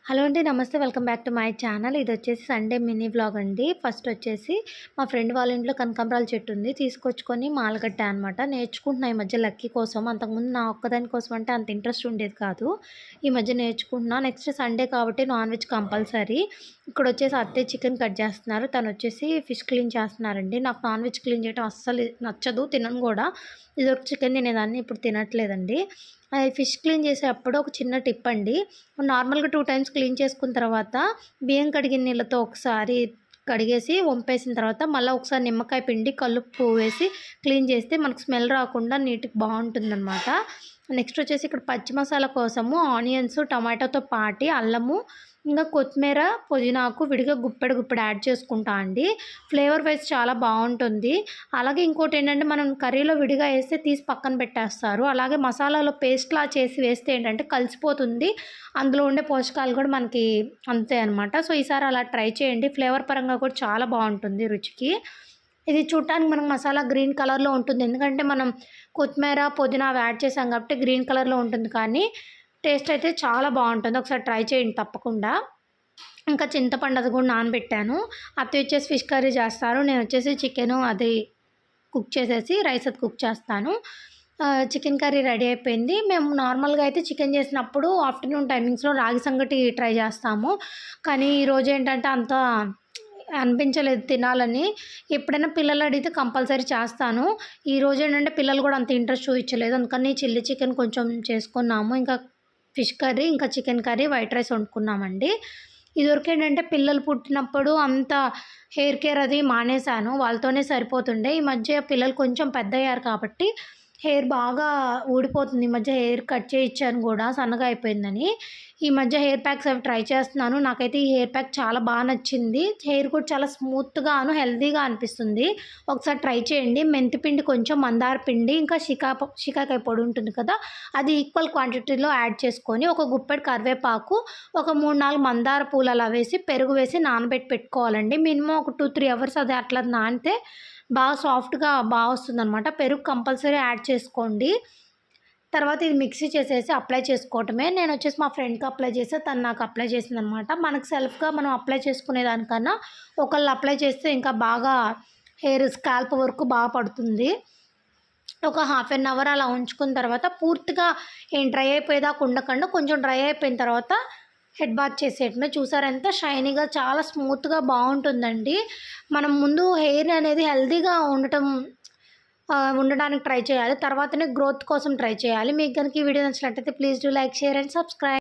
Hello అండి. నమస్తే. Welcome back to my channel. ఇదొచ్చేసి సండే మినీ వ్లాగ్ అండి. ఫస్ట్ వచ్చేసి మా ఫ్రెండ్ వాళ్ళ ఇంట్లో కనకాంబరాల చెట్టు ఉంది. తీసుకొచ్చుకొని మాలగట్టా అనమాట. నేర్చుకుంటున్నా ఈ మధ్య లక్కీ కోసం. అంతకుముందు నా ఒక్కదాని కోసం అంటే అంత ఇంట్రెస్ట్ ఉండేది కాదు. ఈ మధ్య నేర్చుకుంటున్నా. నెక్స్ట్ సండే కాబట్టి నాన్ వెజ్ కంపల్సరీ. ఇక్కడొచ్చేసి అత్తయ్య చికెన్ కట్ చేస్తున్నారు. తనొచ్చేసి ఫిష్ క్లీన్ చేస్తున్నారండి. నాకు నాన్ వెజ్ క్లీన్ చేయడం అస్సలు నచ్చదు. తినను కూడా. ఇదివరకు చికెన్ తినేదాన్ని. ఇప్పుడు తినట్లేదండి. ఫిష్ క్లీన్ చేసేటప్పుడు ఒక చిన్న టిప్ అండి. నార్మల్‌గా 2 టైమ్స్ క్లీన్ చేసుకున్న తర్వాత బియ్యం కడిగిన నీళ్ళతో ఒకసారి కడిగేసి వంపేసిన తర్వాత మళ్ళీ ఒకసారి నిమ్మకాయ పిండి కల్లుప్పు వేసి క్లీన్ చేస్తే మనకు స్మెల్ రాకుండా నీట్‌గా బాగుంటుందన్నమాట. నెక్స్ట్ వచ్చేసి ఇక్కడ పచ్చి మసాలా కోసము ఆనియన్స్, టమాటోతో పాటి అల్లము, ఇంకా కొత్తిమీర, పుదీనాకు విడిగా గుప్పెడు యాడ్ చేసుకుంటా అండి. ఫ్లేవర్ వైజ్ చాలా బాగుంటుంది. అలాగే ఇంకోటేంటంటే మనం కర్రీలో విడిగా వేస్తే తీసి పక్కన పెట్టేస్తారు. అలాగే మసాలాలో పేస్ట్‌లా చేసి వేస్తే ఏంటంటే కలిసిపోతుంది. అందులో ఉండే పోషకాలు కూడా మనకి అంతే అనమాట. సో, ఈసారి అలా ట్రై చేయండి. ఫ్లేవర్ పరంగా కూడా చాలా బాగుంటుంది రుచికి. ఇది చూడటానికి మనకు మసాలా గ్రీన్ కలర్‌లో ఉంటుంది. ఎందుకంటే మనం కొత్తిమీర, పుదీనా అవి యాడ్ చేసాం కాబట్టి గ్రీన్ కలర్‌లో ఉంటుంది. కానీ టేస్ట్ అయితే చాలా బాగుంటుంది. ఒకసారి ట్రై చేయండి తప్పకుండా. ఇంకా చింతపండు అది కూడా నానబెట్టాను. అత్తయ్య వచ్చేసి ఫిష్ కర్రీ చేస్తారు. నేను వచ్చేసి చికెను అది కుక్ చేసేసి రైస్ అది కుక్ చేస్తాను. చికెన్ కర్రీ రెడీ అయిపోయింది. మేము నార్మల్‌గా అయితే చికెన్ చేసినప్పుడు ఆఫ్టర్‌నూన్ టైమింగ్స్‌లో రాగి సంగటి ట్రై చేస్తాము. కానీ ఈరోజు ఏంటంటే అంత అనిపించలేదు తినాలని. ఎప్పుడైనా పిల్లలు అడిగితే కంపల్సరీ చేస్తాను. ఈరోజు ఏంటంటే పిల్లలు కూడా అంత ఇంట్రెస్ట్ చూపించలేదు. అందుకని చిల్లీ చికెన్ కొంచెం చేసుకున్నాము. ఇంకా ఫిష్ కర్రీ, ఇంకా చికెన్ కర్రీ, వైట్ రైస్ వండుకున్నామండి. ఇదివరకు ఏంటంటే పిల్లలు పుట్టినప్పుడు అంత హెయిర్ కేర్ అది మానేశాను. వాళ్ళతోనే సరిపోతుండే. ఈ మధ్య పిల్లలు కొంచెం పెద్దయ్యారు కాబట్టి హెయిర్ బాగా ఊడిపోతుంది. ఈ మధ్య హెయిర్ కట్ చేయించాను కూడా సన్నగా అయిపోయిందని. ఈ మధ్య హెయిర్ ప్యాక్స్ అవి ట్రై చేస్తున్నాను. నాకైతే ఈ హెయిర్ ప్యాక్ చాలా బాగా నచ్చింది. హెయిర్ కూడా చాలా స్మూత్‌గాను, హెల్తీగా అనిపిస్తుంది. ఒకసారి ట్రై చేయండి. మెంతిపిండి కొంచెం, మందార పిండి, ఇంకా షికాకాయ పొడి ఉంటుంది కదా, అది ఈక్వల్ క్వాంటిటీలో యాడ్ చేసుకొని ఒక గుప్పెడు కరివేపాకు, ఒక 3, 4 మందార పూలు అలా వేసి పెరుగు వేసి నానబెట్టి పెట్టుకోవాలండి. మినిమం ఒక 2, 3 అవర్స్ అది అట్లా నానితే బాగా సాఫ్ట్‌గా వస్తుందనమాట. పెరుగు కంపల్సరీ యాడ్ చేసుకోండి. తర్వాత ఇది మిక్సీ చేసేసి అప్లై చేసుకోవటమే. నేనొచ్చేసి మా ఫ్రెండ్‌కి అప్లై చేస్తే తను నాకు అప్లై చేసిందనమాట. మనకు సెల్ఫ్‌గా మనం అప్లై చేసుకునే దానికన్నా ఒకళ్ళు అప్లై చేస్తే ఇంకా బాగా హెయిర్ స్కాల్ప్ వరకు బాగా పడుతుంది. ఒక హాఫ్ ఎన్ అవర్ అలా ఉంచుకున్న తర్వాత పూర్తిగా డ్రై అయిపోయేదాకా ఉండకుండా కొంచెం డ్రై అయిపోయిన తర్వాత హెడ్ బాత్ చేసేయటమే. చూసారా ఎంత షైనీగా, చాలా స్మూత్‌గా బాగుంటుందండి. మనం ముందు హెయిర్ అనేది హెల్తీగా ఉండడానికి ట్రై చేయాలి. తర్వాతనే గ్రోత్ కోసం ట్రై చేయాలి. మీకు గనుక ఈ వీడియో నచ్చినట్టయితే please do like, share and subscribe.